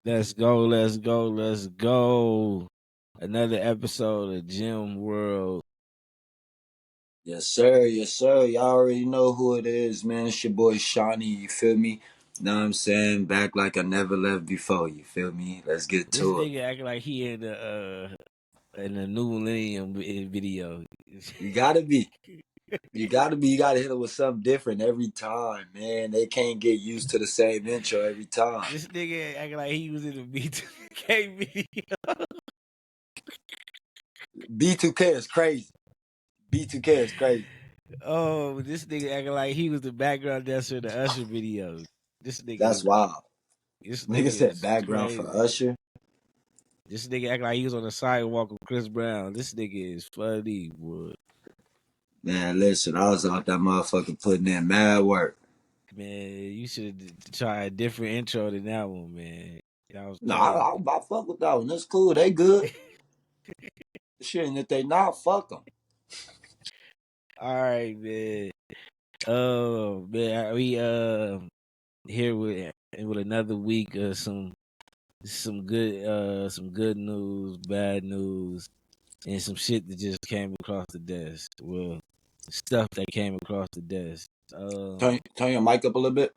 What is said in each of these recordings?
Let's go, let's go, let's go. Another episode of Gym World. Yes, sir. Yes, sir. Y'all already know who it is, man. It's your boy Shoney. You feel me? Know what I'm saying? Back like I never left before. You feel me? Let's get This to it. nigga acting like he in the new millennium video. You gotta be. You gotta be. You gotta hit it with something different every time, man. They can't get used to the same intro every time. This nigga acting like he was in the B2K video. B2K is crazy. B2K is crazy. Oh, this nigga acting like he was the background dancer in the Usher video. This That's nigga, wild. this Nigga nigga said is background for crazy. Usher. This nigga acting like he was on the sidewalk with Chris Brown. This nigga is funny, boy. Man, listen, I was out that motherfucker putting in mad work. Man, you should try a different intro than that one, man. That was No, crazy. I fuck with that one. That's cool. They good. Shit, and if they not, fuck them. All right, man. Man, we here with another week of some good news, bad news, and some shit that just came across the desk. Well, stuff that came across the desk. Turn your mic up a little bit.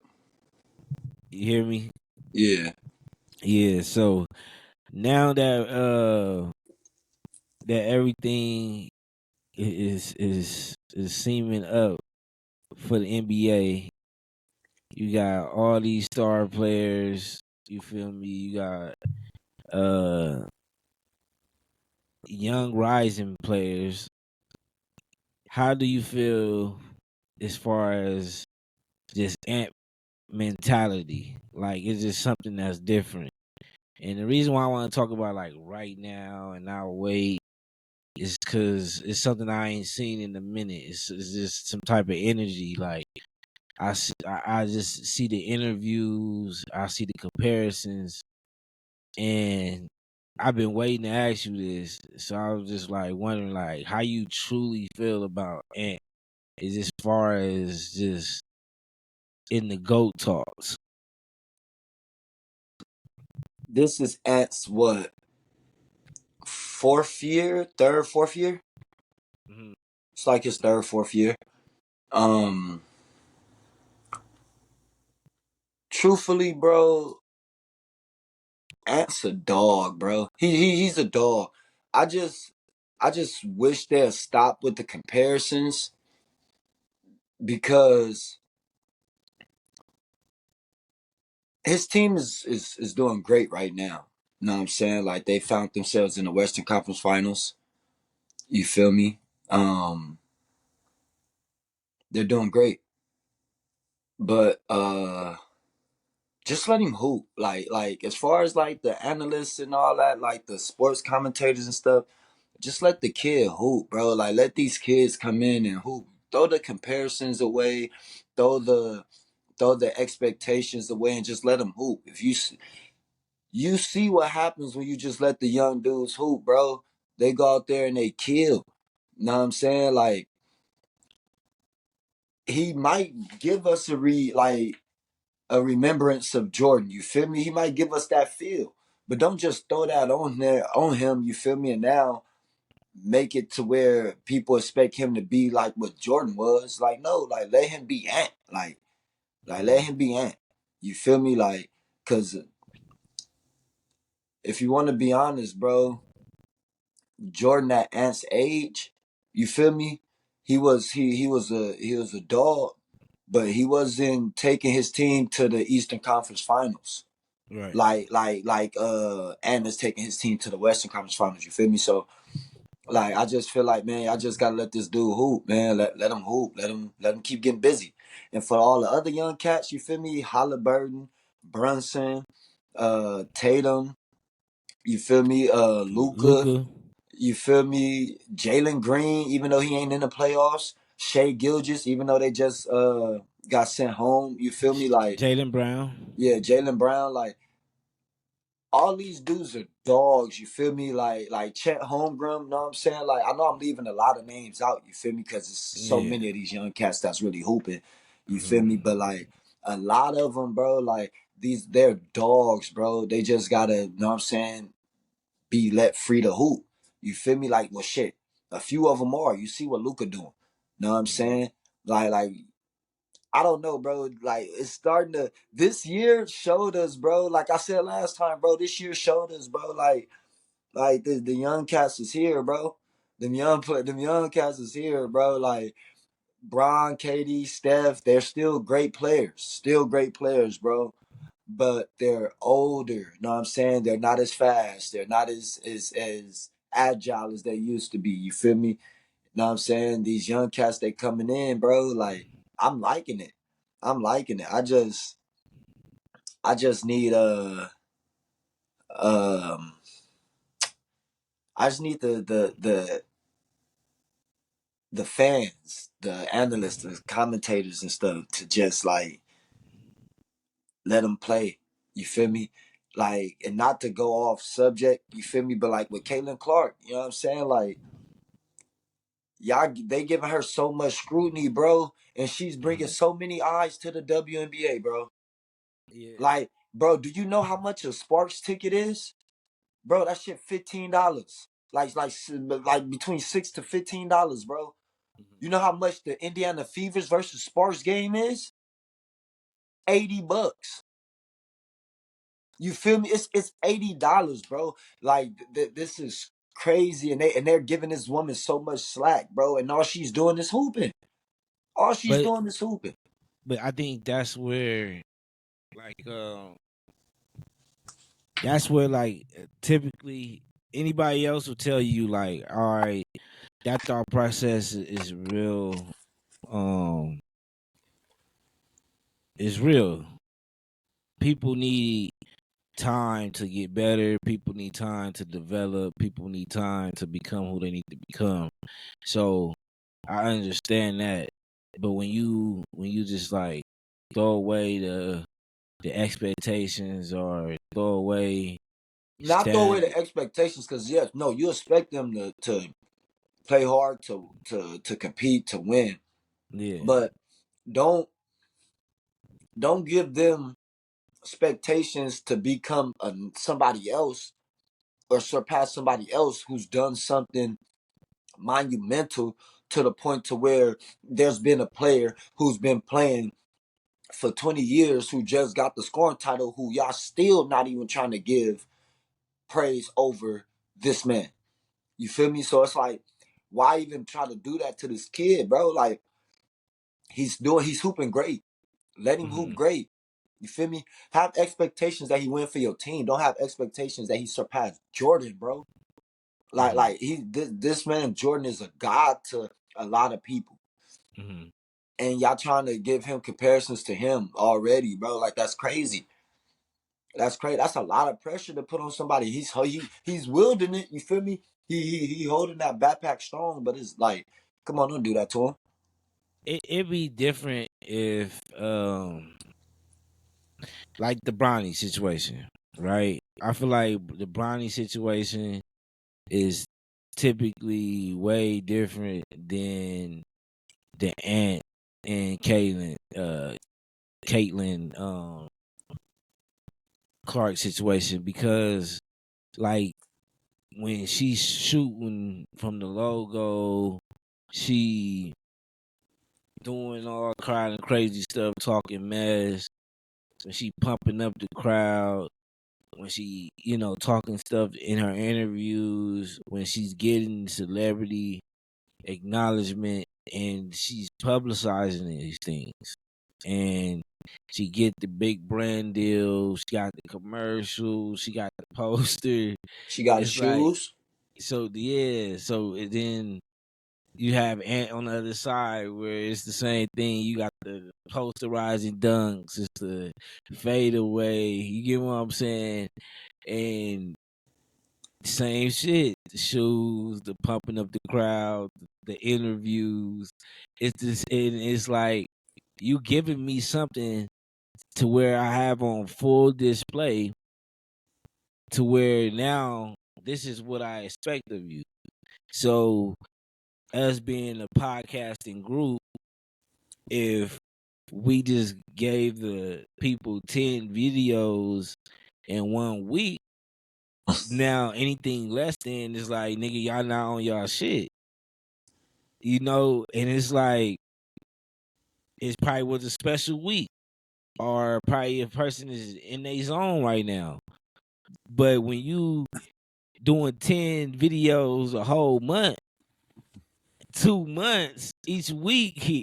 You hear me? Yeah. Yeah. So now that everything is seeming up for the NBA. You got all these star players. You feel me? You got uh young rising players. How do you feel as far as just amp mentality? Like it's just something that's different. And the reason why I want to talk about like right now and not wait is because it's something I ain't seen in a minute. It's just some type of energy. Like I just see the interviews, I see the comparisons, and I've been waiting to ask you this. So I was just like wondering, like, how you truly feel about Ant is as far as just in the GOAT talks. This is Ant's what? Fourth year? Third, fourth year? Mm-hmm. It's like his third, fourth year. Um Truthfully, bro, Ant's a dog, bro. He's a dog. I just I just wish they'd stop with the comparisons because his team is doing great right now. You know what I'm saying? Like they found themselves in the Western Conference Finals. You feel me? Um they're doing great. But just let him hoop. Like as far as like the analysts and all that, like the sports commentators and stuff, just let the kid hoop, bro. Like let these kids come in and hoop. Throw the comparisons away, throw the throw the expectations away, and just let them hoop. If you see what happens when you just let the young dudes hoop, bro. They go out there and they kill. You know what I'm saying? Like he might give us a remembrance of Jordan. You feel me? He might give us that feel, but don't just throw that on there on him. You feel me? And now make it to where people expect him to be like what Jordan was. Like no, like let him be Ant. Like let Mm-hmm. him be Ant. You feel me? Like because if you want to be honest, bro, Jordan at Ant's age, you feel me? He was a dog, but he wasn't taking his team to the Eastern Conference Finals. Right. Like Ant is taking his team to the Western Conference Finals. You feel me? So like I just feel like, man, I just gotta let this dude hoop, man. Let him hoop. Let him keep getting busy. And for all the other young cats, you feel me? Halliburton, Brunson, Tatum, you feel me? Luca, Luca, you feel me? Jalen Green, even though he ain't in the playoffs. Shea Gilgis, even though they just got sent home. You feel me? Like, Jalen Brown. yeah, Jalen Brown, like all these dudes are dogs, you feel me? Like Chet Holmgren, you know what I'm saying? Like I know I'm leaving a lot of names out, you feel me? Because there's so Yeah. many of these young cats that's really hooping, you feel me? Mm-hmm. But like a lot of them, bro, like they're dogs, bro. They just gotta, you know what I'm saying, be let free to hoop. You feel me? Like, well, shit. A few of them are. You see what Luka doing. Know what I'm Mhm. saying? Like I don't know, bro. Like it's starting to. This year showed us, bro. Like I said last time, bro. This year showed us, bro. Like the young cats is here, bro. Them young cats is here, bro. Like Bron, KD, Steph, they're still great players, bro. But they're older. You know what I'm saying? They're not as fast. They're not as agile as they used to be. You feel me? You know what I'm saying? These young cats they coming in, bro. Like I'm liking it. I'm liking it. I just need um I just need the fans, the analysts, the commentators and stuff to just like let them play. You feel me? Like, and not to go off subject, you feel me? But like with Caitlin Clark, you know what I'm saying? Like, y'all, they giving her so much scrutiny, bro, and she's bringing Mhm. so many eyes to the WNBA, bro. Yeah, Like, bro, do you know how much a Sparks ticket is, bro? That shit $15. Like between $6 to $15, bro. mhm. You know how much the Indiana Fevers versus Sparks game is? $80. You feel me? It's $80, bro. Like this is crazy, and they're giving this woman so much slack, bro. And all she's doing is hooping. All she's but doing is hooping. I think like that's where like typically anybody else will tell you like, all right, that thought process is real. Um, is real. People need time to get better. People need time to develop. People need time to become who they need to become. So I understand that, but when you just like throw away the expectations or throw away Not throw away standard, the expectations, because yes, no, you expect them to play hard, to compete, to win, yeah, but don't don't give them expectations to become somebody else or surpass somebody else who's done something monumental to the point to where there's been a player who's been playing for 20 years who just got the scoring title who y'all still not even trying to give praise over this man. You feel me? So it's like, why even try to do that to this kid, bro? Like he's hooping great. Let him hoop hmm great. You feel me? Have expectations that he win for your team. Don't have expectations that he surpassed Jordan, bro. Like hmm like he this man Jordan is a god to a lot of people. hmm And y'all trying to give him comparisons to him already, bro. Like that's crazy. That's crazy. That's a lot of pressure to put on somebody. He's wielding it. You feel me? He holding that backpack strong, but it's like, come on, don't do that to him. it'd be different if like the Bronny situation, right? I feel like the Bronny situation is typically way different than the Ant and Caitlin Clark situation because like when she's shooting from the logo, she doing all kind of crazy stuff, talking mess, when she pumping up the crowd, when she, talking stuff in her interviews, when she's getting celebrity acknowledgement and she's publicizing these things. And she get the big brand deals, she got the commercials, she got the poster. She got his It's like shoes. so yeah, so then you have Ant on the other side where it's the same thing. You got the posterizing dunks, it's the fade away. You get what I'm saying? And same shit. The shoes, the pumping up the crowd, the interviews. It's just and it's like you giving me something to where I have on full display to where now this is what I expect of you. So us being a podcasting group, if we just gave the people 10 videos in 1 week. Now anything less than is like, nigga, y'all not on y'all shit. You know, and it's like it probably was a special week. Or probably a person is in their zone right now. But when you doing 10 videos a whole month, 2 months each week,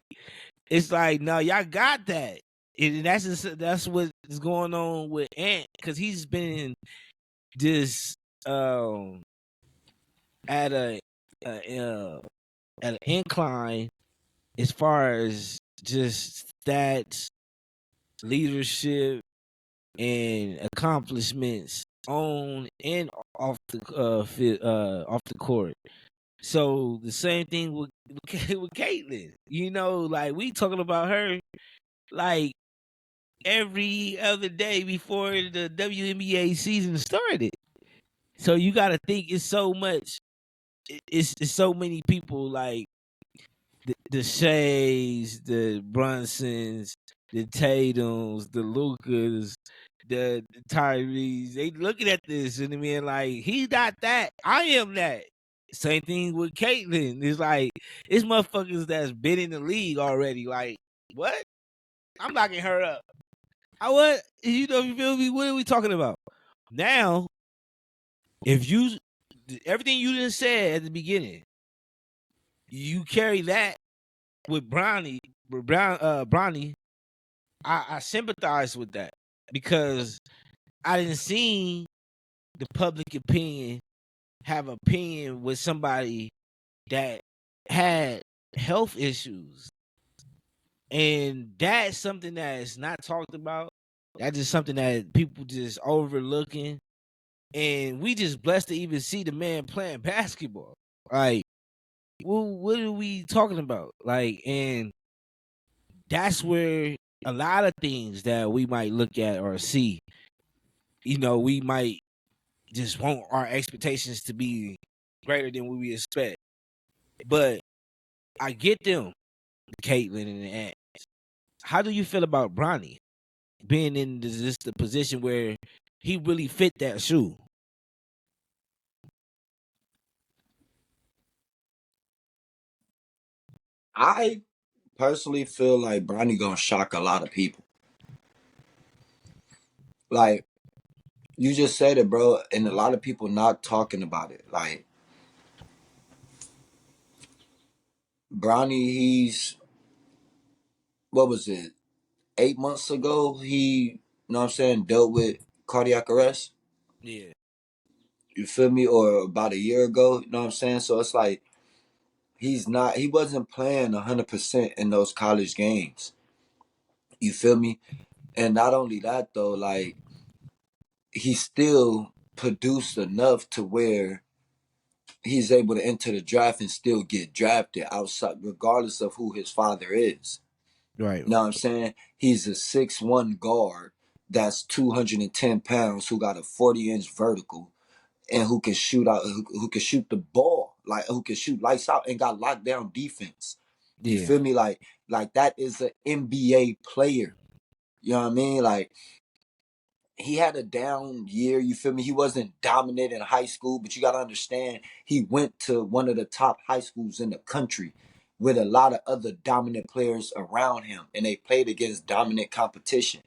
it's like, no, y'all got that. And that's what is going on with Ant, because he's been just at uh, at an incline as far as just stats, leadership, and accomplishments on and off the off the court. So the same thing with Caitlyn. You know, like we talking about her like every other day before the WNBA season started. So you got to think it's so much. It's so many people like the Shays, the Brunsons, the Tatums, the Lucas, the Tyrese. They looking at this and I mean, like, he got that. I am that. Same thing with Caitlyn. It's like it's motherfuckers that's been in the league already. Like, what? I'm locking her up. I what? You know, you feel me? What are we talking about? Now, if you everything you just said at the beginning, you carry that with Bronny, I sympathize with that because I didn't see the public opinion have opinion with somebody that had health issues. And that's something that is not talked about. That's just something that people just overlooking. And we just blessed to even see the man playing basketball. Like, what are we talking about? Like, and that's where a lot of things that we might look at or see, you know, we might just want our expectations to be greater than what we expect. But I get them, Caitlyn and Ant. How do you feel about Bronny being in the position where he really fit that shoe? I personally feel like Bronny gonna shock a lot of people. Like you just said it, bro, and a lot of people not talking about it. Like Bronny, he's what was it? 8 months ago, he, you know what I'm saying, dealt with cardiac arrest. Yeah, You feel me? Or about a year ago, you know what I'm saying? So it's like he wasn't playing 100% in those college games. You feel me? And not only that though, like he still produced enough to where he's able to enter the draft and still get drafted outside, regardless of who his father is. right. You know what I'm saying? He's a 6'1" guard that's 210 pounds who got a 40-inch vertical and who can shoot out, who can shoot the ball, like who can shoot lights out and got lockdown defense. You Yeah, feel me? Like that is an NBA player. You know what I mean? Like he had a down year, you feel me? He wasn't dominant in high school, but you got to understand he went to one of the top high schools in the country with a lot of other dominant players around him and they played against dominant competition.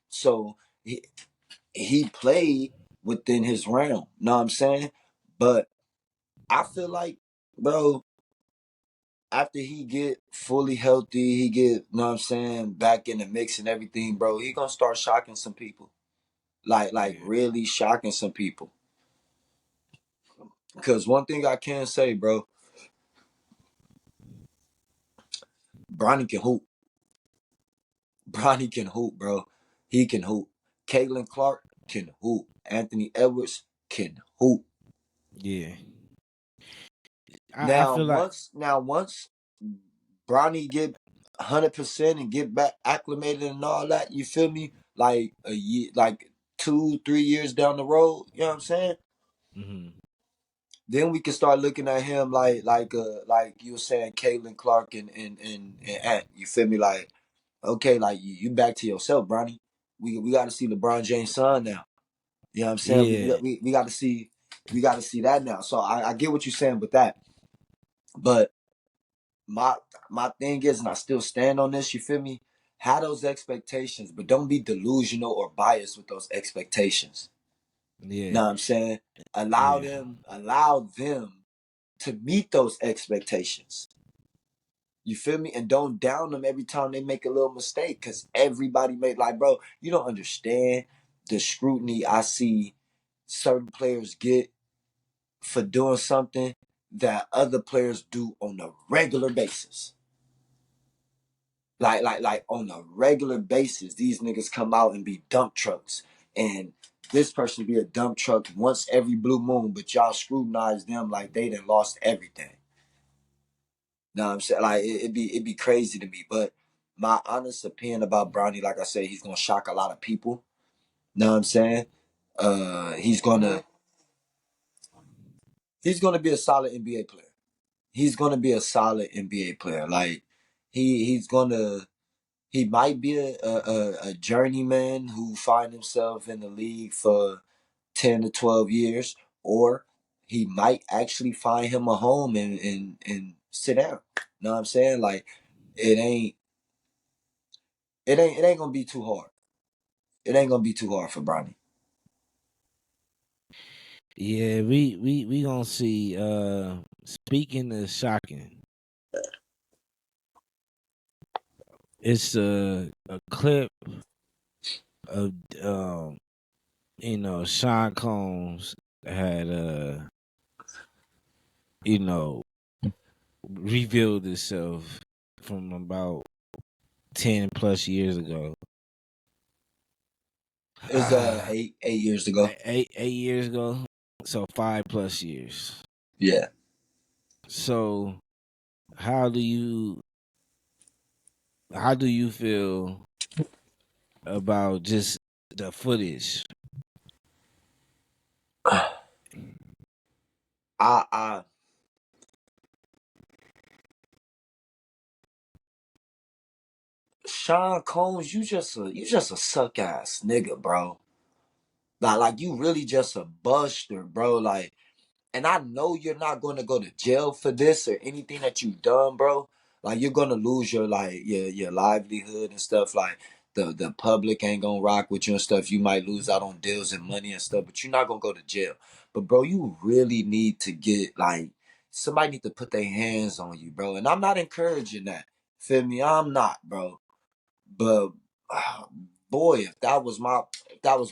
So he played within his realm, know what I'm saying? But I feel like, bro, after he get fully healthy, he get, know what I'm saying, back in the mix and everything, bro, he gonna start shocking some people. Like yeah, really shocking some people. Because one thing I can say, bro, Bronny can hoop. Bronny can hoop, bro. He can hoop. Caitlin Clark can hoop. Anthony Edwards can hoop. yeah. I Now feel like once Bronny get 100% and get back acclimated and all that, you feel me? Like a year, like 2, 3 years down the road, you know what I'm saying? mhm, Then we can start looking at him like you were saying, Caitlin Clark and Ant. You feel me? Like Okay, like you back to yourself, Bronny. We got to see LeBron James' son now. You know what I'm saying? Yeah, We got to see that now. So I get what you're saying with that, but my my thing is, and I still stand on this. You feel me? Have those expectations, but don't be delusional or biased with those expectations. yeah, Know what I'm saying? yeah, Allow them to meet those expectations. You feel me? And don't down them every time they make a little mistake, because everybody made, like, bro, you don't understand the scrutiny I see certain players get for doing something that other players do on a regular basis. Like on a regular basis, these niggas come out and be dump trucks. And this person be a dump truck once every blue moon, but y'all scrutinize them like they done lost everything. Know what I'm saying? Like it'd be crazy to me. But my honest opinion about Brownie, like I said, he's gonna shock a lot of people. Know what I'm saying? He's gonna be a solid NBA player. He's gonna be a solid NBA player. Like he's gonna he might be a journeyman who find himself in the league for 10 to 12 years, or he might actually find him a home and sit down. Know what I'm saying? Like it ain't it ain't gonna be too hard. It ain't gonna be too hard for Bronny. yeah. We gonna see. Speaking of shocking, it's a clip of Sean Combs had you know revealed itself from about 10 plus years ago. It's 8 years ago. 8 years ago, so 5 plus years. Yeah. So how do you how do you feel about just the footage? I Sean Combs, you just a suck ass nigga, bro. Like you really just a buster, bro. Like, and I know you're not gonna go to jail for this or anything that you've done, bro. Like you're gonna lose your your livelihood and stuff. Like the public ain't gonna rock with you and stuff. You might lose out on deals and money and stuff, but you're not gonna go to jail. But bro, you really need to get like somebody need to put their hands on you, bro. And I'm not encouraging that. Feel me? I'm not, bro. But ah, boy, if that was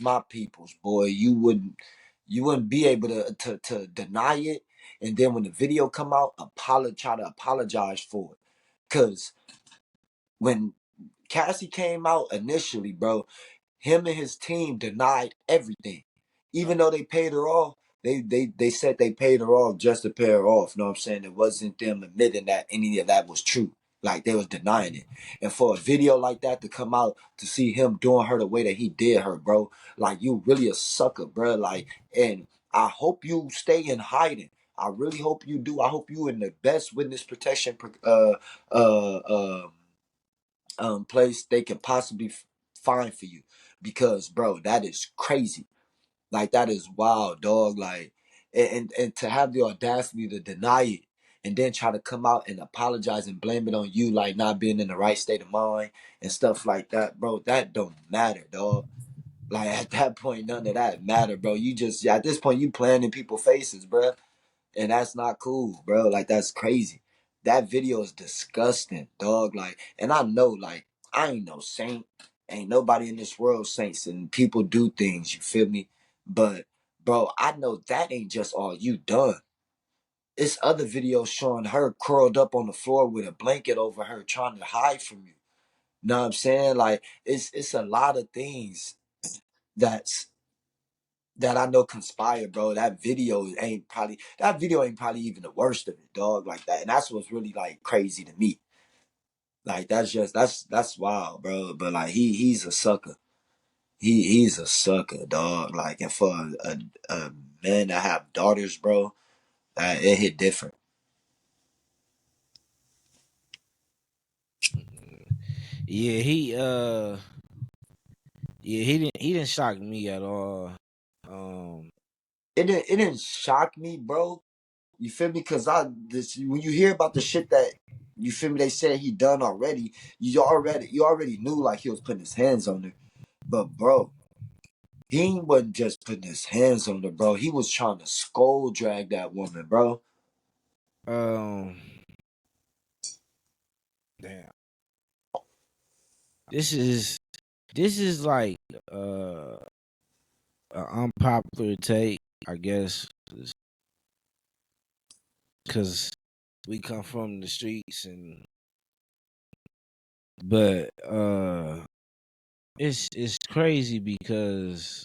my people's boy, you wouldn't be able to deny it. And then when the video come out, try to apologize for it. Cause when Cassie came out initially, bro, him and his team denied everything. Even though they paid her off, they said they paid her off just to pay her off. You know what I'm saying? It wasn't them admitting that any of that was true. Like they was denying it. And for a video like that to come out to see him doing her the way that he did her, bro, like you really a sucker, bro. Like, and I hope you stay in hiding. I really hope you do. I hope you in the best witness protection uh, um place they can possibly find for you, because bro, that is crazy. Like that is wild, dog. Like and to have the audacity to deny it and then try to come out and apologize and blame it on you, like not being in the right state of mind and stuff like that, bro, that don't matter, dog. Like at that point none of that matter, bro. You just at this point you playing in people's faces, bro, and that's not cool, bro. Like that's crazy. That video is disgusting, dog. Like, and I know, like, I ain't no saint. Ain't nobody in this world saints, and people do things. You feel me? But, bro, I know that ain't just all you done. It's other videos showing her curled up on the floor with a blanket over her, trying to hide from you. Know what I'm saying? Like, it's a lot of things that's that I know conspire, bro. That video ain't probably even the worst of it, dog. Like that, and that's what's really like crazy to me. Like that's wild, bro. But like he's a sucker. He's a sucker, dog. Like, and for a man that have daughters, bro, it hit different. Yeah, he didn't shock me at all. Um, It didn't shock me, bro. You feel me? Cause when you hear about the shit that you feel me, they said he done already. You already knew like he was putting his hands on her, but bro, he wasn't just putting his hands on her, bro. He was trying to skull drag that woman, bro. um, damn. This is this is like uh an unpopular take, I guess, because we come from the streets but it's crazy because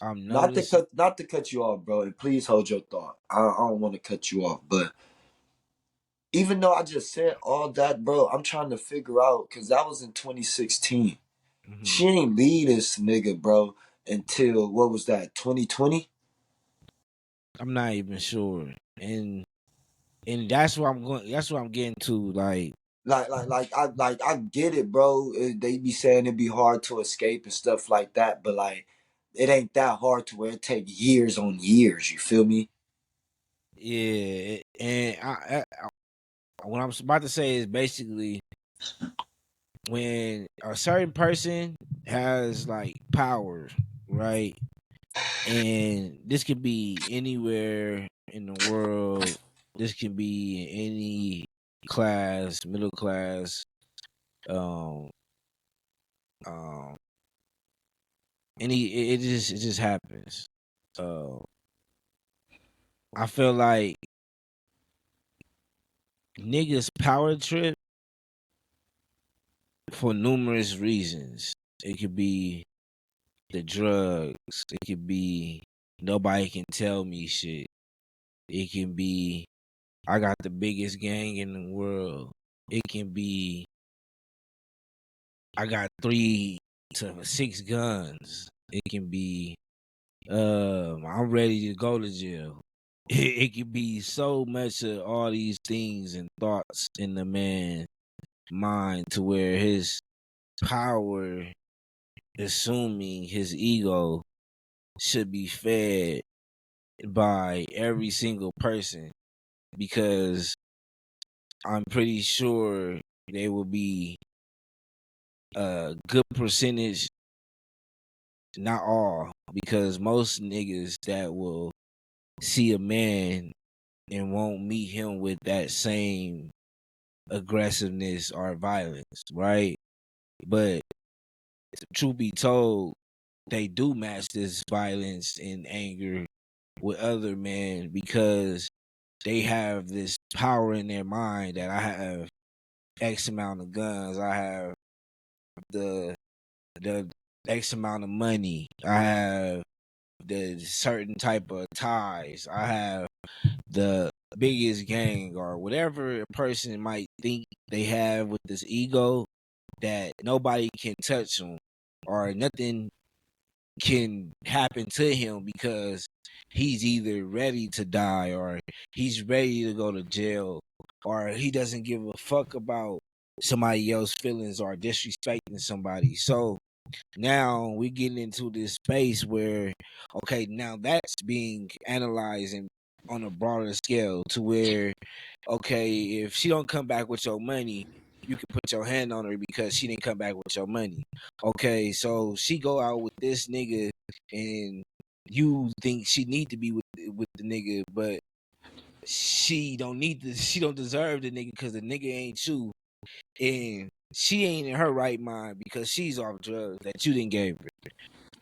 I'm noticing. Not to cut you off, bro. And please hold your thought. I don't want to cut you off, but even though I just said all that, bro, I'm trying to figure out because that was in 2016. Mhm. She ain't leave this nigga, bro, until what was that, 2020? I'm not even sure, and that's what I'm going. That's what I'm getting to. Like, I get it, bro. They be saying it'd be hard to escape and stuff like that, but like, it ain't that hard to where it take years on years. You feel me? yeah, and what I'm about to say is basically when a certain person has like power, right? And this could be anywhere in the world. This can be in any class, middle class, um, um, it just happens. Uh, I feel like niggas power trip for numerous reasons. It could be the drugs. It could be nobody can tell me shit. It can be I got the biggest gang in the world. It can be I got 3 to 6 guns. It can be I'm ready to go to jail. It can be so much of all these things and thoughts in the man mind to where his power, assuming his ego, should be fed by every single person because I'm pretty sure there will be a good percentage, not all, because most niggas that will see a man and won't meet him with that same aggressiveness or violence, right? But truth be told, they do match this violence and anger with other men because they have this power in their mind that I have X amount of guns, I have the the X amount of money, I have the certain type of ties, I have the biggest gang or whatever a person might think they have with this ego that nobody can touch him or nothing can happen to him because he's either ready to die or he's ready to go to jail or he doesn't give a fuck about somebody else's feelings or disrespecting somebody. So now we getting into this space where okay, now that's being analyzed and on a broader scale to where okay, if she don't come back with your money, you can put your hand on her because she didn't come back with your money. Okay, so she go out with this nigga and you think she need to be with the nigga, but she don't deserve the nigga because the nigga ain't you and she ain't in her right mind because she's off drugs that you didn't give her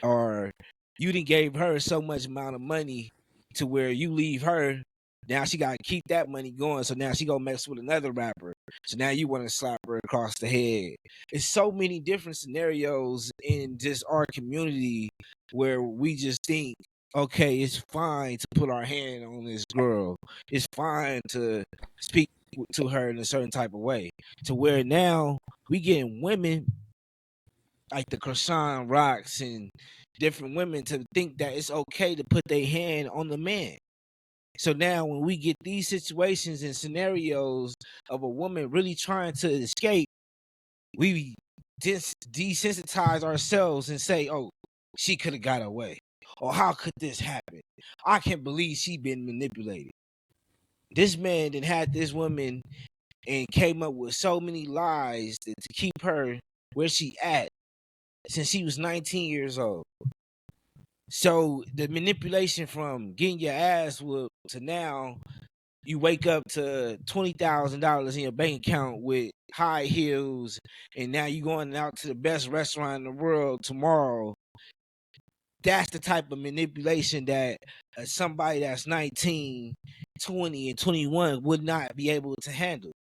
or you didn't gave her so much amount of money to where you leave her. Now she got to keep that money going. So now she gonna mess with another rapper. So now you want to slap her across the head. It's so many different scenarios in just our community where we just think, okay, it's fine to put our hand on this girl. It's fine to speak to her in a certain type of way. To where now we getting women like the Krishan Rocks and different women to think that it's okay to put their hand on the man. So now when we get these situations and scenarios of a woman really trying to escape, we desensitize ourselves and say, "Oh, she could have got away," or "How could this happen? I can't believe she been manipulated." This man then had this woman and came up with so many lies to keep her where she at since she was 19 years old. So the manipulation from getting your ass whooped to now you wake up to $20,000 in your bank account with high heels, and now you going out to the best restaurant in the world tomorrow. That's the type of manipulation that somebody that's 19, 20, and 21 would not be able to handle.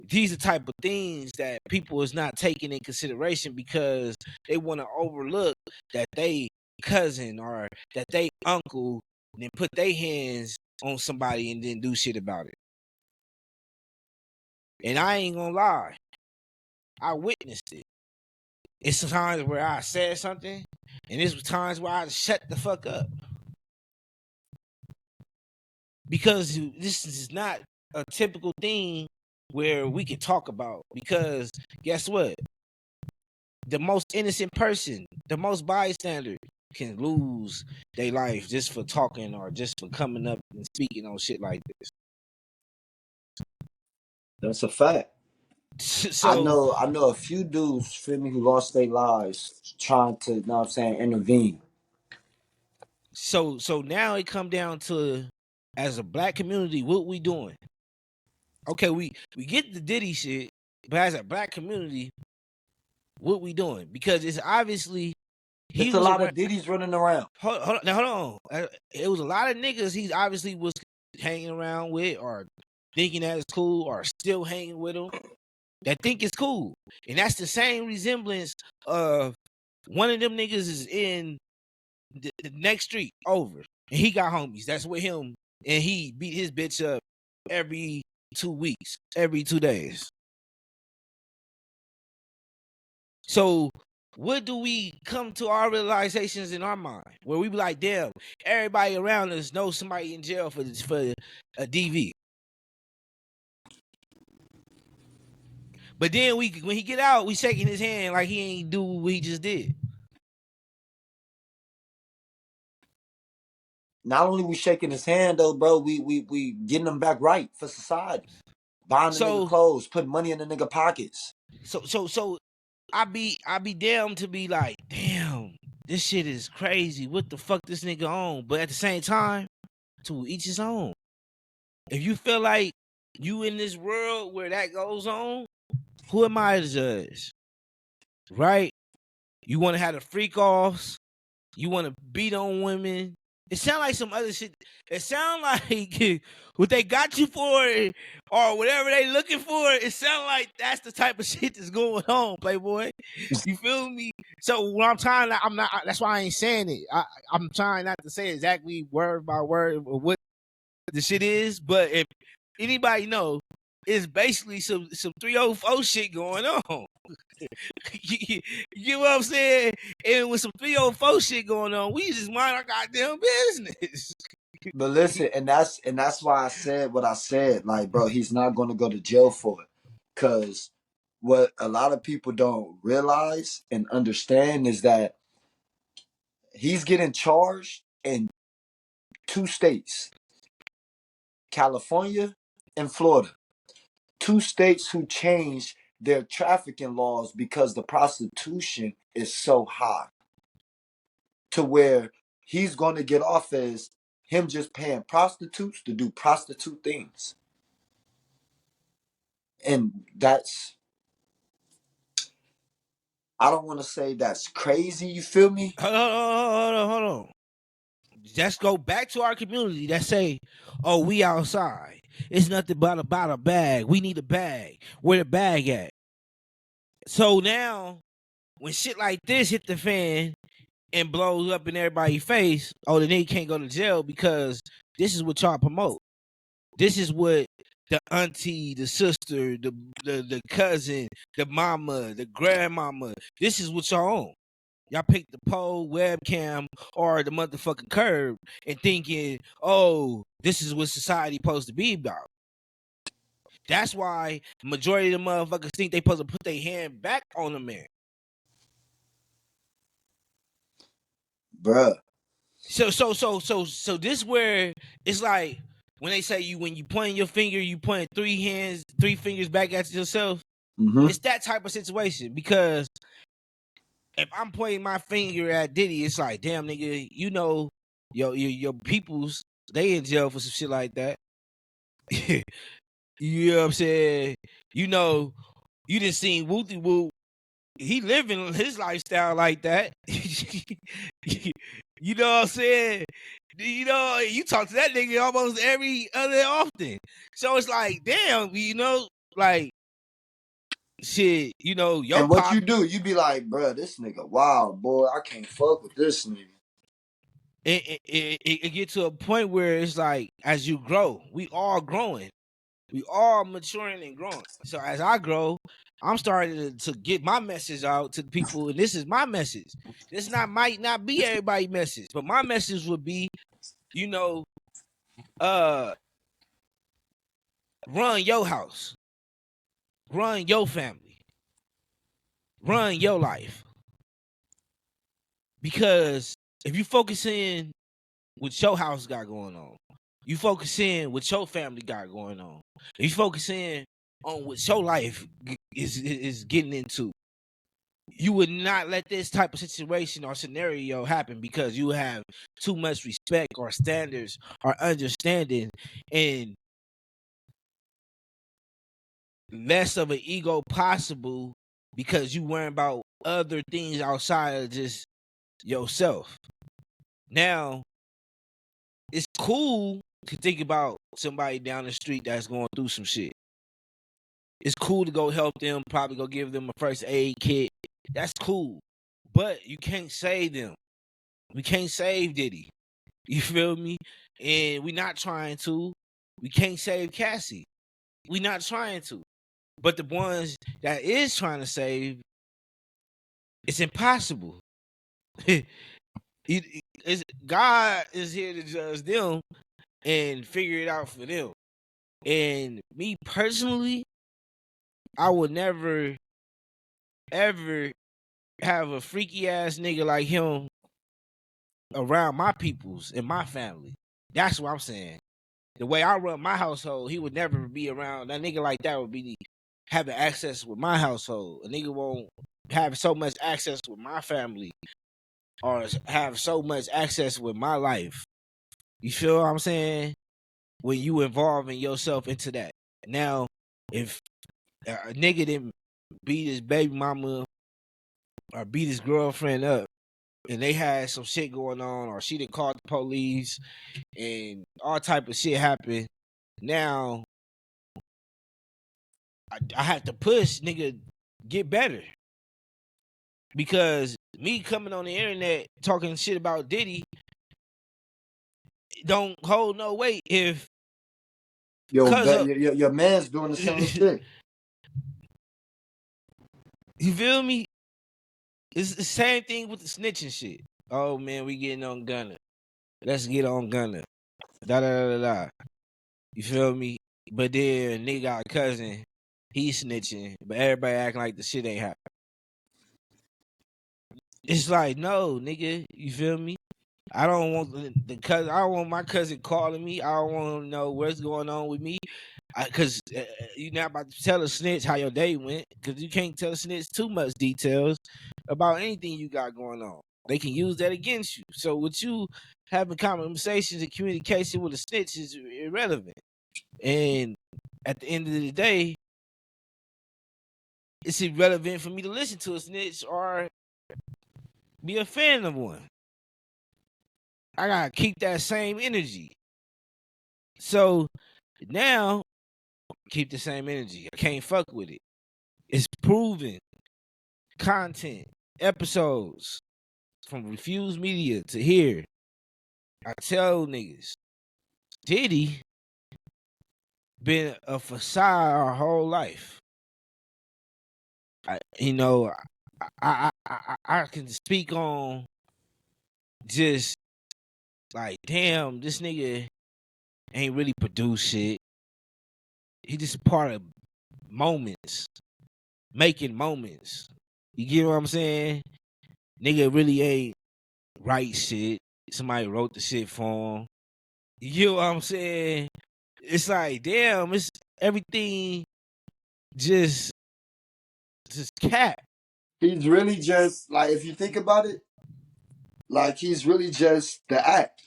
These are type of things that people is not taking in consideration because they want to overlook that they cousin or that they uncle and then put their hands on somebody and then do shit about it. And I ain't gonna lie, I witnessed it. It's times where I said something, and it's times where I shut the fuck up. Because this is not a typical thing where we can talk about. Because guess what? The most innocent person, the most bystander, can lose their life just for talking or just for coming up and speaking on shit like this. That's a fact. I So know I know a few dudes, feel me, who lost their lives trying to, you know what I'm saying, intervene. so now it come down to, as a black community, what we doing? Okay, we get the Diddy shit, but as a black community, what we doing? Because it's obviously he It's a was lot around. of Diddy's running around. Hold on. It was a lot of niggas he obviously was hanging around with, or thinking that it's cool, or still hanging with him that think it's cool, and that's the same resemblance of one of them niggas is in the next street over, and he got homies that's with him, and he beat his bitch up every 2 weeks, every 2 days. So what do we come to our realizations in our mind where we be like, damn, everybody around us knows somebody in jail for a DV. But then when he get out, we shaking his hand like he ain't do what he just did. Not only we shaking his hand though, bro, we getting him back right for society. Buying the nigga So clothes, putting money in the nigga pockets. so I be damn to be like, damn, this shit is crazy. What the fuck this nigga on? But at the same time, to each his own. If you feel like you in this world where that goes on, who am I to judge? Right? You want to have the freak offs. You want to beat on women. It sound like some other shit. It sound like what they got you for or whatever they looking for. It sound like that's the type of shit that's going on, Playboy. You feel me? So when I'm trying to, I'm not. That's why I ain't saying it. I'm trying not to say exactly word by word what the shit is. But if anybody know, it's basically some 304 shit going on. You get what I'm saying? And with some 304 shit going on, we just mind our goddamn business. But listen, and that's why I said what I said. Like, bro, he's not gonna go to jail for it. Cause what a lot of people don't realize and understand is that he's getting charged in two states, California and Florida. Two states who changed their trafficking laws because the prostitution is so high to where he's going to get off as him just paying prostitutes to do prostitute things. And that's, I don't want to say that's crazy, you feel me? Hold on. Let's go back to our community that say, oh, we outside. It's nothing but about a bag. We need a bag. Where the bag at? So now, when shit like this hit the fan and blows up in everybody's face, oh, the nigga can't go to jail because this is what y'all promote. This is what the auntie, the sister, the cousin, the mama, the grandmama, this is what y'all own. Y'all pick the pole, webcam, or the motherfucking curb and thinking, oh, this is what society supposed to be about. That's why majority of the motherfuckers think they supposed to put their hand back on the man. Bruh. So this where it's like when they say when you point your finger, you point three fingers back at yourself. Mm-hmm. It's that type of situation because if I'm pointing my finger at Diddy, it's like, damn nigga, you know, your peoples, they in jail for some shit like that. You know what I'm saying? You know, you done seen Wooty Woo. He living his lifestyle like that. You know what I'm saying? You know, you talk to that nigga almost every other often. So it's like, damn, you know, like shit, you know, your And what pop. you do, you be like, bruh, this nigga wild, boy. I can't fuck with this nigga. It get to a point where it's like, as you grow, we all growing. We all maturing and growing. So as I grow, I'm starting to get my message out to the people, and this is my message. This might not be everybody's message, but my message would be, you know, run your house, run your family, run your life. Because if you focus in what your house got going on, you focus in what your family got going on, if you focus in on what your life is getting into, you would not let this type of situation or scenario happen because you have too much respect or standards or understanding and less of an ego possible because you worry about other things outside of just yourself. Now, it's cool to think about somebody down the street that's going through some shit. It's cool to go help them, probably go give them a first aid kit. That's cool. But you can't save them. We can't save Diddy. You feel me? And we not trying to. We can't save Cassie. We not trying to. But the ones that is trying to save, it's impossible. God is here to judge them and figure it out for them. And me personally, I would never, ever have a freaky ass nigga like him around my peoples and my family. That's what I'm saying. The way I run my household, he would never be around. That nigga like that would be having access with my household. A nigga won't have so much access with my family or have so much access with my life. You feel what I'm saying? When you involving yourself into that. Now, if a nigga didn't beat his baby mama or beat his girlfriend up and they had some shit going on or she done called the police and all type of shit happened, now I have to push nigga get better. Because me coming on the internet talking shit about Diddy don't hold no weight if Yo, cuz of your man's doing the same shit. you feel me? It's the same thing with the snitching shit. Oh man, we getting on Gunna. Let's get on Gunna. Da da da da da. You feel me? But then nigga got a cousin, he snitching, but everybody acting like the shit ain't happening. It's like, no, nigga, you feel me? I don't want the cousin. I don't want my cousin calling me. I don't want to know what's going on with me, because you're not about to tell a snitch how your day went. Because you can't tell a snitch too much details about anything you got going on. They can use that against you. So with you having conversations and communication with a snitch is irrelevant. And at the end of the day, it's irrelevant for me to listen to a snitch or be a fan of one. I gotta keep that same energy. So now, keep the same energy. I can't fuck with it. It's proven content, episodes from Refused Media to here. I tell niggas, Diddy been a facade our whole life. You know, I can speak on just like, damn, this nigga ain't really produced shit. he just part of moments, making moments. You get what I'm saying? Nigga really ain't write shit. Somebody wrote the shit for him. You get what I'm saying? It's like, damn, it's everything just cat. He's really just like, if you think about it, like he's really just the act.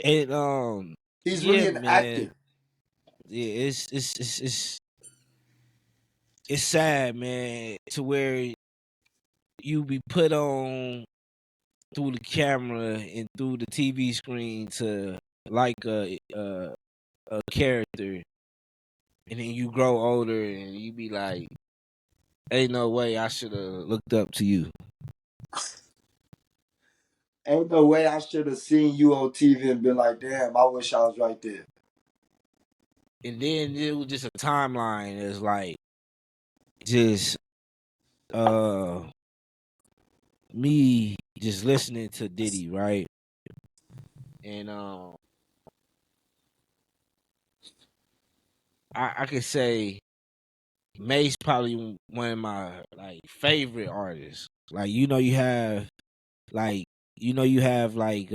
And He's yeah, really an man. actor. Yeah, it's sad, man, to where you be put on through the camera and through the TV screen to like a character, and then you grow older and you be like, "Ain't no way I should have looked up to you." Ain't no way I should have seen you on TV and been like, damn, I wish I was right there. And then it was just a timeline that's like just uh me just listening to Diddy, right? And I could say Mace probably one of my like favorite artists. Like you have like you have like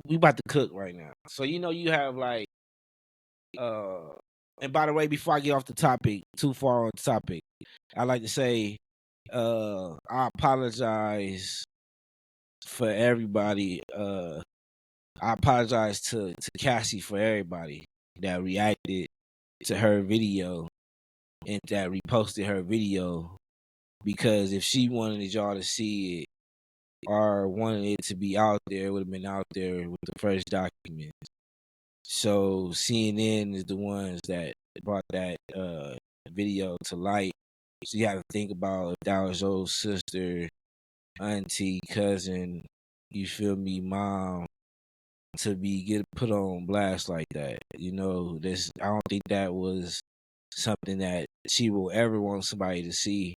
we about to cook right now. So you have like uh and by the way, before I get off the topic, too far on the topic, I like to say I apologize for everybody. I apologize to Cassie for everybody that reacted to her video and that reposted her video, because if she wanted y'all to see it or wanted it to be out there, it would have been out there with the first document. So CNN is the ones that brought that video to light. So you have to think about if that was your sister, auntie, cousin, you feel me, mom, to be get put on blast like that. This I don't think that was something that she will ever want somebody to see.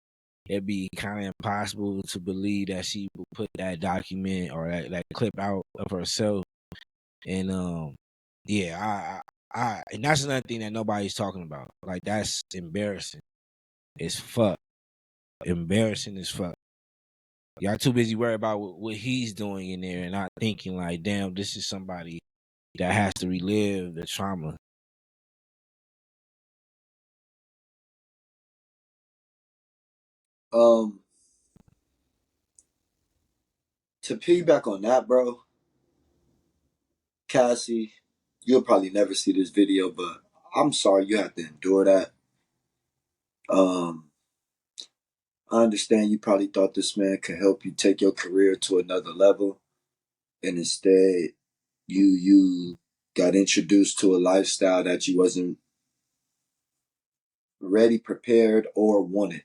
It'd be kind of impossible to believe that she would put that document or that clip out of herself. And yeah, I and that's another thing that nobody's talking about. Like that's embarrassing. It's fuck. Embarrassing as fuck. Y'all too busy worried about what he's doing in there and not thinking like, damn, this is somebody that has to relive the trauma. Um, to piggyback on that, bro, Cassie, you'll probably never see this video, but I'm sorry you have to endure that. Um, I understand you probably thought this man could help you take your career to another level, and instead you got introduced to a lifestyle that you wasn't ready, prepared, or wanted.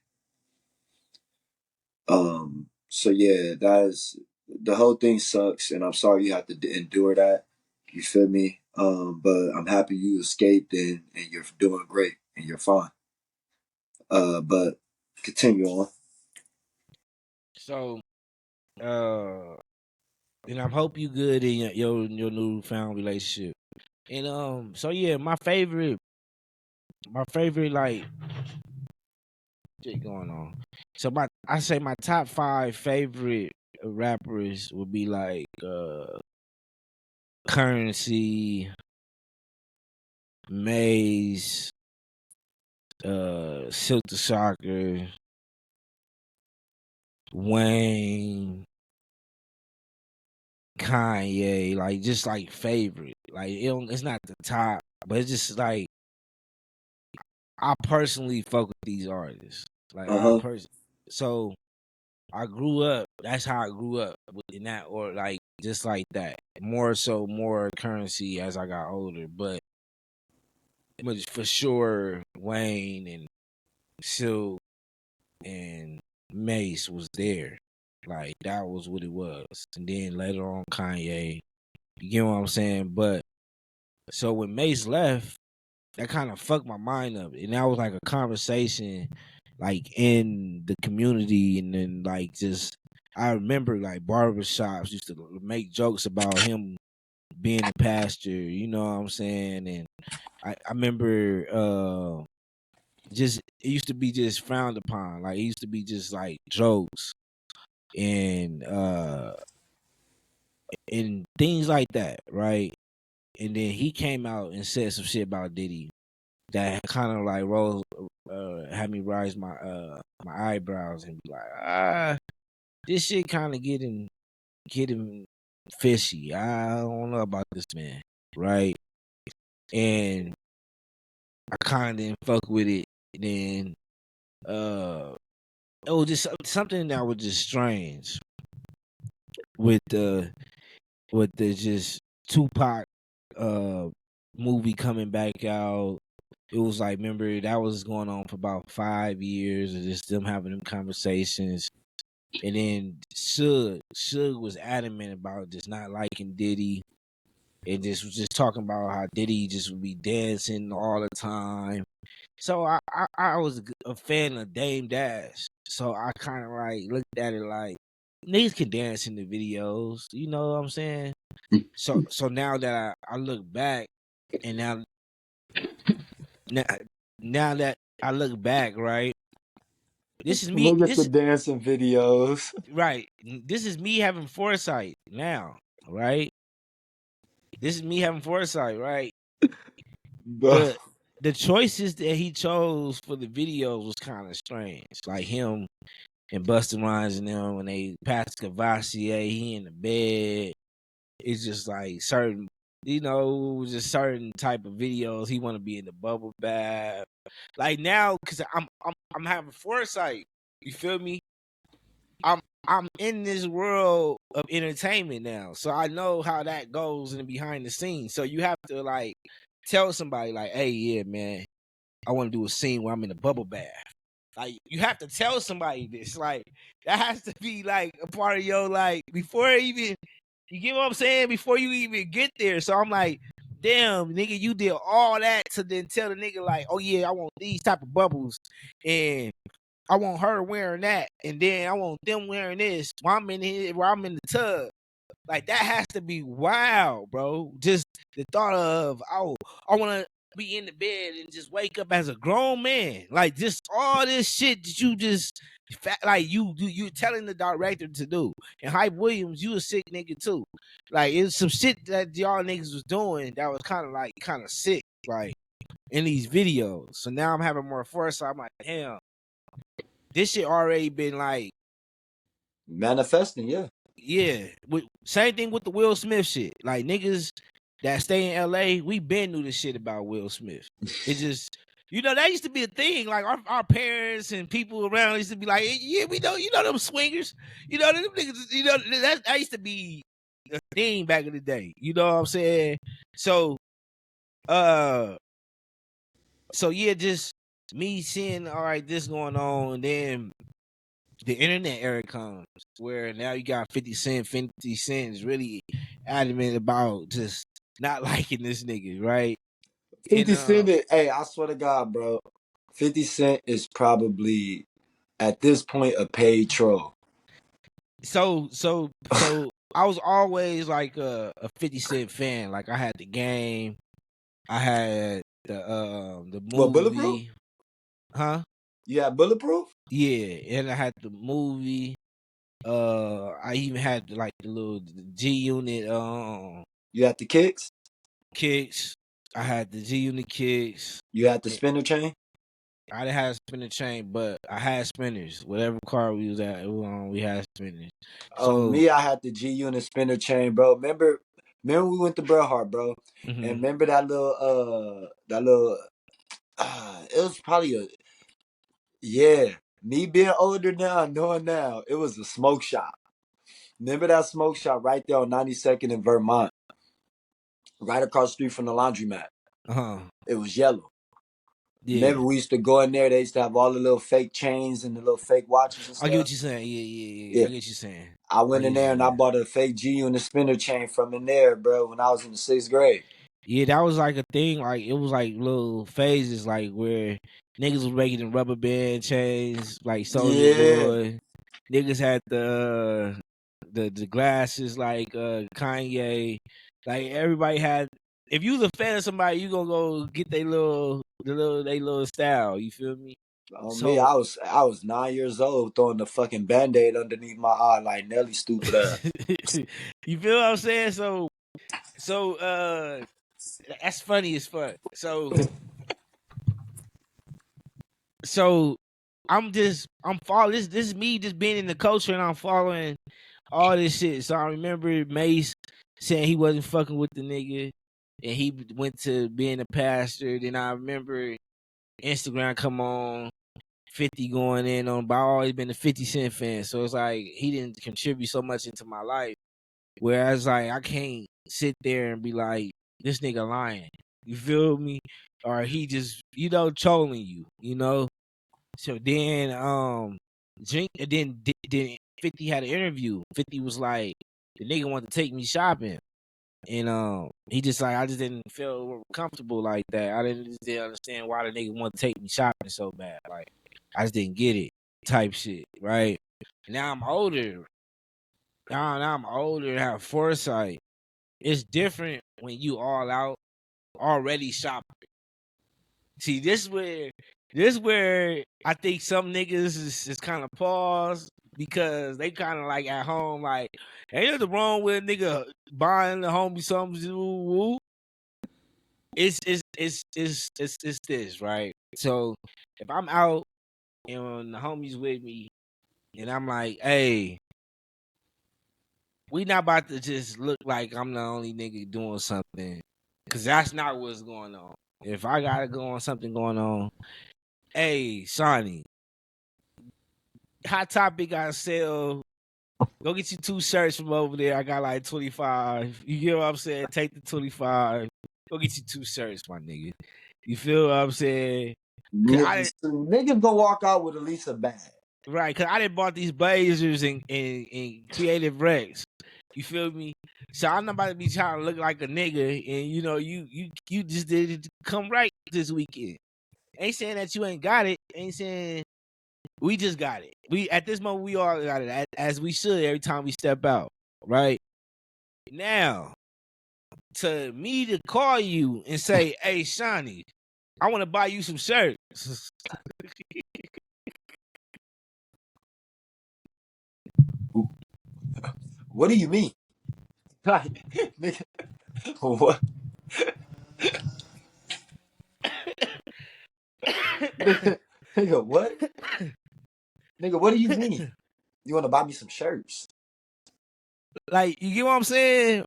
So yeah, that's the whole thing sucks, and I'm sorry you have to endure that. You feel me? But I'm happy you escaped and you're doing great and you're fine. But continue on. So and I hope you good in your newfound relationship. And so yeah, my favorite like shit going on. So I say my top 5 favorite rappers would be like Currency, Maze, Silk the Shocker, Wayne, Kanye, like just like favorite. Like it's not the top, but it's just like I personally fuck with these artists. Like Uh huh. so I grew up. That's how I grew up in that, or like just like that. More Currency as I got older, but for sure Wayne and Silk and Mace was there. Like that was what it was. And then later on Kanye. You get what I'm saying? But so when Mace left, that kind of fucked my mind up. And that was like a conversation like in the community, and then like just I remember like barbershops used to make jokes about him being a pastor, you know what I'm saying? And I remember just it used to be just frowned upon. Like it used to be just like jokes and things like that, right? And then he came out and said some shit about Diddy that kind of like rose had me rise my eyebrows and be like, this shit kind of getting fishy. I don't know about this man, right? And I kind of didn't fuck with it. Then it was just something that was just strange with the just Tupac uh movie coming back out. It was like, remember that was going on for about 5 years of just them having them conversations. And then Suge was adamant about just not liking Diddy. And just was just talking about how Diddy just would be dancing all the time. So I was a fan of Dame Dash. So I kind of like looked at it like niggas can dance in the videos. You know what I'm saying? So now that I look back and now now that I look back, right? This is me. Look at the This dancing videos. right. This is me having foresight now, right? This is me having foresight, right? Bro. The choices that he chose for the videos was kind of strange. Like him and Busta Rhymes and them when they passed Cavassier, he in the bed. It's just like certain, just certain type of videos. He want to be in the bubble bath. Like now, cause I'm having foresight. You feel me? I'm I'm in this world of entertainment now, so I know how that goes in the behind the scenes. So you have to like tell somebody like, "Hey, yeah, man, I want to do a scene where I'm in a bubble bath." Like you have to tell somebody this. Like that has to be like a part of your like before even you get what I'm saying? Before you even get there. So I'm like, damn, nigga, you did all that to then tell the nigga like, oh yeah, I want these type of bubbles and I want her wearing that, and then I want them wearing this while I'm in here, while I'm in the tub. Like that has to be wild, bro. Just the thought of, oh, I want to be in the bed and just wake up as a grown man. Like just all this shit that you just like you telling the director to do. And Hype Williams, you a sick nigga too. Like it's some shit that y'all niggas was doing that was kind of sick, like in these videos. So now I'm having more foresight. I'm like, damn, this shit already been like, Manifesting, yeah. yeah. Same thing with the Will Smith shit. Like niggas that stay in LA, we been knew the shit about Will Smith. It just, that used to be a thing. Like our parents and people around used to be like, yeah, we know, them swingers. Them niggas, that used to be a thing back in the day. You know what I'm saying? So, uh, so yeah, just me seeing, all right, this going on, and then the internet era comes where now you got 50 Cent. 50 Cent is really adamant about just not liking this nigga, right? 50 And Cent, hey, I swear to God, bro. 50 Cent is probably, at this point, a paid troll. so I was always like a 50 Cent fan. Like I had the game, I had the What, Bulletproof? movie, huh? You had Bulletproof? Yeah, and I had the movie. I even had like the little G Unit You had the kicks? kicks. I had the G Unit kicks. You had the spinner chain? I didn't have a spinner chain, but I had spinners. Whatever car we was at, we had spinners. So, Me, I had the G Unit spinner chain, bro. Remember we went to Bret bro, and mhm. remember that little it was probably yeah. Me being older now, knowing now, it was a smoke shop. Remember that smoke shop right there on 92nd in Vermont, right across the street from the laundromat. Uh-huh. It was yellow. Yeah. Remember we used to go in there. They used to have all the little fake chains and the little fake watches and I get what stuff. you're saying. Yeah. Yeah, I get what you're saying. I I went get in what you're there and I saying. bought a fake G Unit spinner chain from in there, bro. When I was in the 6th grade. Yeah, that was like a thing. Like it was like little phases, like where niggas was making the rubber band chains, like Soldier Yeah, Boy. Niggas had the glasses like Kanye. Like everybody had. If you was a fan of somebody, you gonna go get they little style. You feel me? On me, So I was 9 years old throwing the fucking Band-Aid underneath my eye like Nelly stupid ass. you feel what I'm saying? So that's funny as fuck. So I'm following this is me just being in the culture and I'm following all this shit. So I remember Mace saying he wasn't fucking with the nigga and he went to being a pastor. Then I remember Instagram come on, 50 going in on, but I always been a 50 Cent fan. So it's like he didn't contribute so much into my life. Whereas like I can't sit there and be like, this nigga lying. You feel me? Or he just, trolling you. So then Drink and then 50 had an interview. 50 was like, the nigga wanted to take me shopping. And he just like I just didn't feel comfortable like that. Just didn't understand why the nigga wanted to take me shopping so bad. Like I just didn't get it, type shit, right? Now I'm older. Now I'm older and have foresight. It's different when you all out already shopping. See, this where I think some niggas is kind of paused because they kind of like at home, like ain't nothing wrong with a nigga buying the homie something. Woo. It's this, right? So if I'm out and the homies with me and I'm like, hey, we not about to just look like I'm the only nigga doing something, cause that's not what's going on. If I gotta go on something going on, hey, Shoney, Hot Topic got to sell. Go get you 2 shirts from over there. I got like 25. You get what I'm saying? Take the 25. Go get you 2 shirts, my nigga. You feel what I'm saying? Cause Niggas gonna walk out with at least a bag. Right, cause I done bought these blazers and Creative Rex. You feel me? So I'm not about to be trying to look like a nigga, and you just did it to come right this weekend. Ain't saying that you ain't got it. Ain't saying we just got it. We at this moment we all got it as we should every time we step out. Right now, to me to call you and say, "Hey, Shoney, I want to buy you some shirts." What do you mean? Like, nigga, what? Nigga, what? Nigga, what do you mean? You want to buy me some shirts? Like, you get what I'm saying?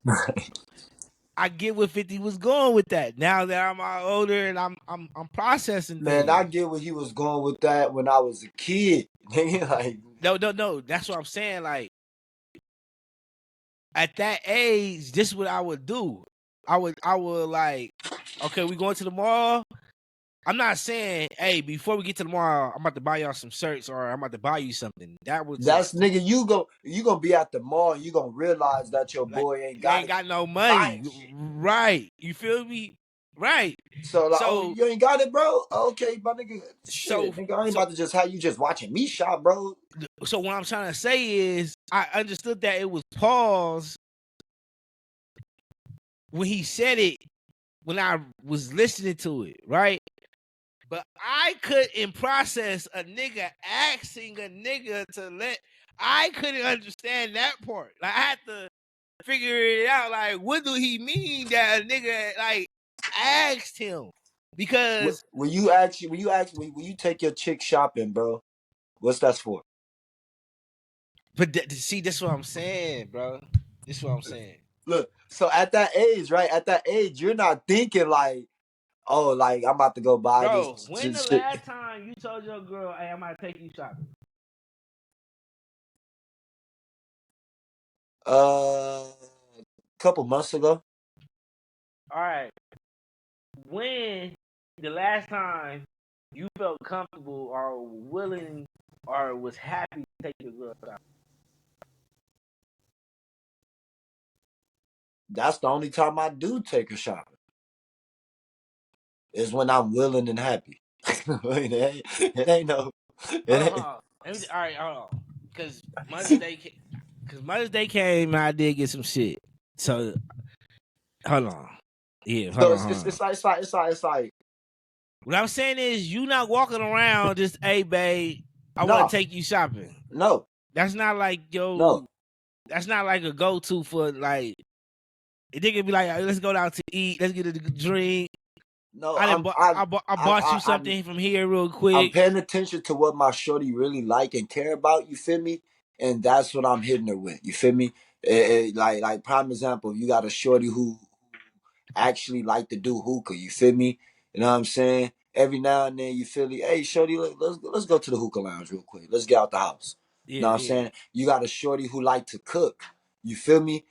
I get what 50 was going with that. Now that I'm all older and I'm processing Man, I things. get where he was going with that when I was a kid. Nigga, like, No. That's what I'm saying. Like, at that age, this is what I would do. I would like, okay, we going to the mall. I'm not saying, hey, before we get to the mall, I'm about to buy y'all some shirts or I'm about to buy you something. That was that's just nigga. You gonna be at the mall and you gonna realize that your like, boy ain't you got ain't it. got no Buying money. shit. Right. You feel me? Right. So like, oh, So you ain't got it, bro? Okay, my nigga. so Shit, nigga, I ain't so about to just have you just watching me shop, bro. so what I'm trying to say is I understood that it was pause when he said it when I was listening to it, right? But I couldn't process a nigga asking a nigga to let. I couldn't understand that part. Like I had to figure it out. Like, what do he mean that a nigga like asked him? Because, When you take your chick shopping, bro, what's that for? but see, this is what I'm saying, bro. This is what I'm saying, Look, so at that age, right? At that age, you're not thinking like, oh, like I'm about to go buy this bro. When the shit. last time you told your girl, "Hey, I'm gonna take you shopping"? Couple months ago. All right. When the last time you felt comfortable or willing or was happy to take your girl shopping? That's the only time I do take her shopping. Is when I'm willing and happy. it ain't no. It Hold on, ain't. hold on. All right, hold on. Because Mother's Day came, and I did get some shit. So Hold on. Yeah, hold So on, hold on. it's like What I'm saying is, you not walking around just, hey, babe, I want no, to take you shopping. no, That's not like no, that's not like a go to for like. They could be like, "Hey, let's go out to eat. Let's get a drink. no. I'm I bought you I'm something from here real I'm quick." paying attention to what my shorty really like and care about. You feel me? And that's what I'm hitting her with. You feel me? Like prime example, you got a shorty who actually like to do hookah. You feel me? You know what I'm saying? Every now and then you feel me, hey shorty, let's go to the hookah lounge real quick. Let's get out the house. You know Yeah, what I'm yeah. saying? You got a shorty who like to cook. You feel me?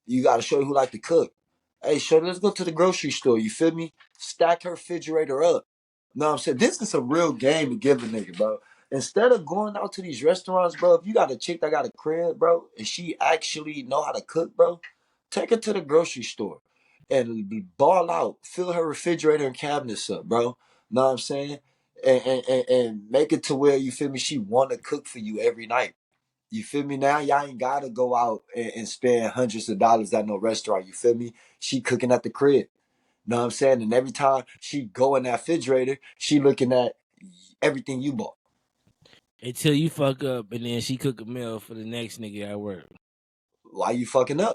You got a shorty who like to cook. Hey shorty, let's go to the grocery store. You feel me? Stack her refrigerator up. You know what I'm saying? This is a real game to give a nigga, bro. Instead of going out to these restaurants, bro, if you got a chick that got a crib, bro, and she actually know how to cook, bro, take her to the grocery store and ball out. Fill her refrigerator and cabinets up, bro. Know what I'm saying? And make it to where, you feel me, she want to cook for you every night. You feel me now? Y'all ain't gotta go out and spend hundreds of dollars at no restaurant. You feel me? She cooking at the crib. Know what I'm saying? And every time she go in that refrigerator, she looking at everything you bought. Until you fuck up and then she cook a meal for the next nigga at work. Why you fucking up?